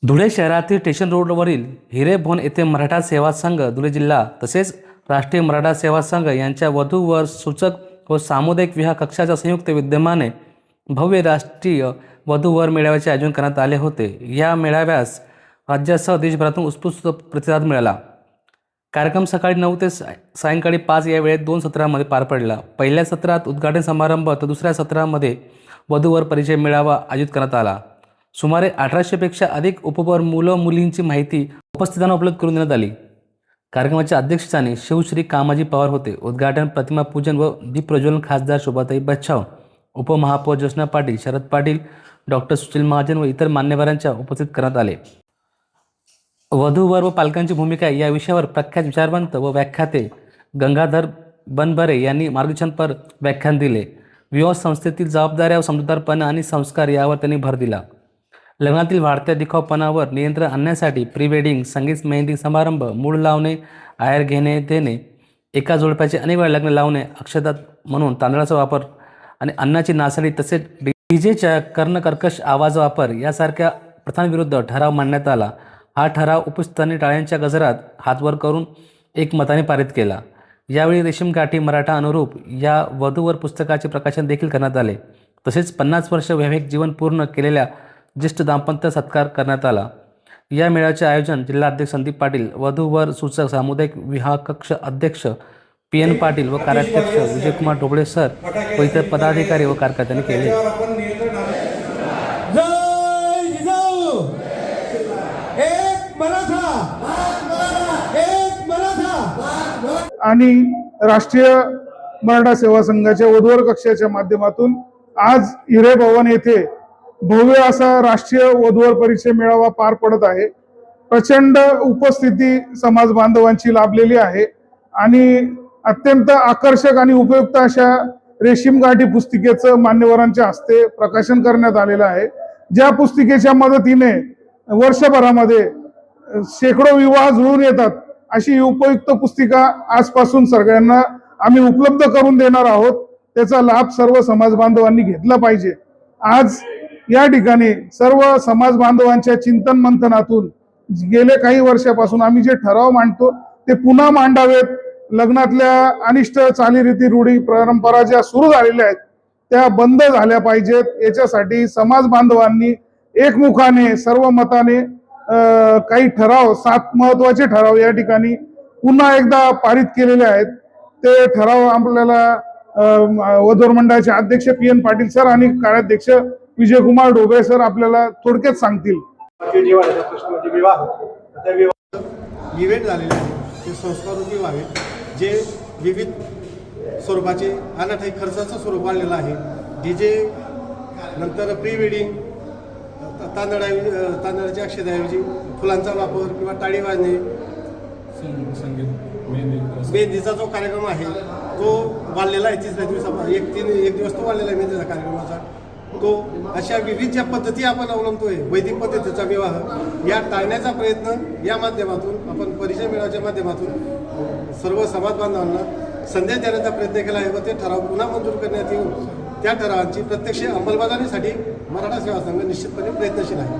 धुळे शहरातील स्टेशन रोडवरील हिरेभवन येथे मराठा सेवा संघ धुळे जिल्हा तसेच राष्ट्रीय मराठा सेवा संघ यांच्या वधूवर सूचक व सामुदायिक विवाह कक्षाच्या संयुक्त विद्यमाने भव्य राष्ट्रीय वधूवर मेळाव्याचे आयोजन करण्यात आले होते। या मेळाव्यास राज्यासह देशभरातून उत्स्फूर्त प्रतिसाद मिळाला। कार्यक्रम सकाळी 9 ते सायंकाळी 5 या वेळेत 2 सत्रामध्ये पार पडला। पहिल्या सत्रात उद्घाटन समारंभ तर दुसऱ्या सत्रामध्ये वधूवर परिचय मेळावा आयोजित करण्यात आला। सुमारे 1800 पेक्षा अधिक उपवर मुलं-मुलींची माहिती उपस्थितांना उपलब्ध करून देण्यात आली। कार्यक्रमाच्या अध्यक्षस्थानी शिवश्री कामाजी पवार होते। उद्घाटन, प्रतिमा पूजन व दीप प्रज्वलन खासदार शोभाताई बच्छाव, उपमहापौर ज्योत्स्ना पाटील, शरद पाटील, डॉक्टर सुशील महाजन व इतर मान्यवरांच्या उपस्थित करण्यात आले। वधूवर व पालकांची भूमिका या विषयावर प्रख्यात विचारवंत व व्याख्याते गंगाधर बनबरे यांनी मार्गदर्शनपर व्याख्यान दिले। विवाह संस्थेतील जबाबदाऱ्या व समजूतदारपणा आणि संस्कार यावर त्यांनी भर दिला। लग्नातील वाढत्या दिखावपणावर नियंत्रण आणण्यासाठी प्री वेडिंग, संगीत, मेहंदी समारंभ, मूळ लावणे, आयर घेणे देणे, एका जोडप्याचे अनेक वेळा लग्न लावणे, अक्षता म्हणून तांदळाचा वापर आणि अन्नाची नासाडी तसेच डीजेच्या कर्णकर्कश आवाज वापर यासारख्या प्रथांविरुद्ध ठराव मांडण्यात आला। हा ठराव उपस्थितांनी टाळ्यांच्या गजरात हात वर करून एकमताने पारित केला। यावेळी रेशीमगाठी मराठा अनुरूप या वधूवर पुस्तकाचे प्रकाशन देखील करण्यात आले। तसेच 50 वर्ष वैवाहिक जीवन पूर्ण केलेल्या ज्येष्ठ दाम्पत्य सत्कार करण्यात आला। या मेळाव्याचे आयोजन जिल्हाध्यक्ष संदीप पाटील, वधूवर सूचक सामुदायिक विवाह कक्ष अध्यक्ष PN पाटील व कार्याध्यक्ष विजयकुमार ढोबळे सर व इतर पदाधिकारी व कार्यकर्त्यांनी केले। आणि राष्ट्रीय मराठा सेवा संघाच्या वधूवर कक्षाच्या माध्यमातून आज हिरेभवन येथे भव्य असा राष्ट्रीय वधूवर परिचय मेळावा पार पडत आहे। प्रचंड उपस्थिती समाज बांधवांची लाभलेली आहे आणि अत्यंत आकर्षक आणि उपयुक्त अशा रेशीमगाठी पुस्तिकेचं मान्यवरांच्या हस्ते प्रकाशन करण्यात आलेलं आहे। ज्या पुस्तिकेच्या मदतीने वर्षभरामध्ये शेकडो विवाह जुळून येतात अशी उपयुक्त पुस्तिका आजपासून सगळ्यांना आम्ही उपलब्ध करून देणार आहोत। त्याचा लाभ सर्व समाज बांधवांनी घेतला पाहिजे। आज या ठिकाणी सर्व समाज बांधवांच्या चिंतन मंथनातून गेले काही वर्षापासून आम्ही जे ठराव मांडतो ते पुन्हा मांडावेत। लग्नातल्या अनिष्ट चालीरीती, रूढी, परंपरा ज्या सुरू झालेल्या आहेत त्या बंद झाल्या पाहिजेत। याच्यासाठी समाज बांधवांनी एकमुखाने सर्व मताने काही ठराव, 7 महत्वाचे ठराव या ठिकाणी पुन्हा एकदा पारित केलेले आहेत। ते ठराव आपल्याला वधूवर मंडळाचे अध्यक्ष PN पाटील सर आणि कार्याध्यक्ष विजयकुमार ढोबळे सर आपल्याला थोडक्यात सांगतील। प्रश्न म्हणजे विवाह, त्या विवाह इव्हेंट झालेले आहे ते संस्कारूपी व्हावे, जे विविध स्वरूपाचे अनाठाई खर्चाचं स्वरूप वाढलेलं आहे। DJ नंतर प्री वेडिंग, तांदळाच्या अक्षतेऐवजी फुलांचा वापर किंवा टाळी वाजणे, मेहंदीचा जो कार्यक्रम आहे तो वाढलेला आहे। तिसऱ्या दिवसा एक दिवस तो वाढलेला आहे मेहंदीचा कार्यक्रमाचा। तो अशा विविध ज्या पद्धती आपण अवलंबतोय वैदिक पद्धतीचा विवाह या टाळण्याचा प्रयत्न या माध्यमातून आपण परिचय मेळाव्याच्या माध्यमातून सर्व समाज बांधवांना संदेश देण्याचा प्रयत्न केला आहे व ते ठराव पुन्हा मंजूर करण्यात येऊन त्या ठरावांची प्रत्यक्ष अंमलबजावणीसाठी मराठा सेवा संघ निश्चितपणे प्रयत्नशील आहे।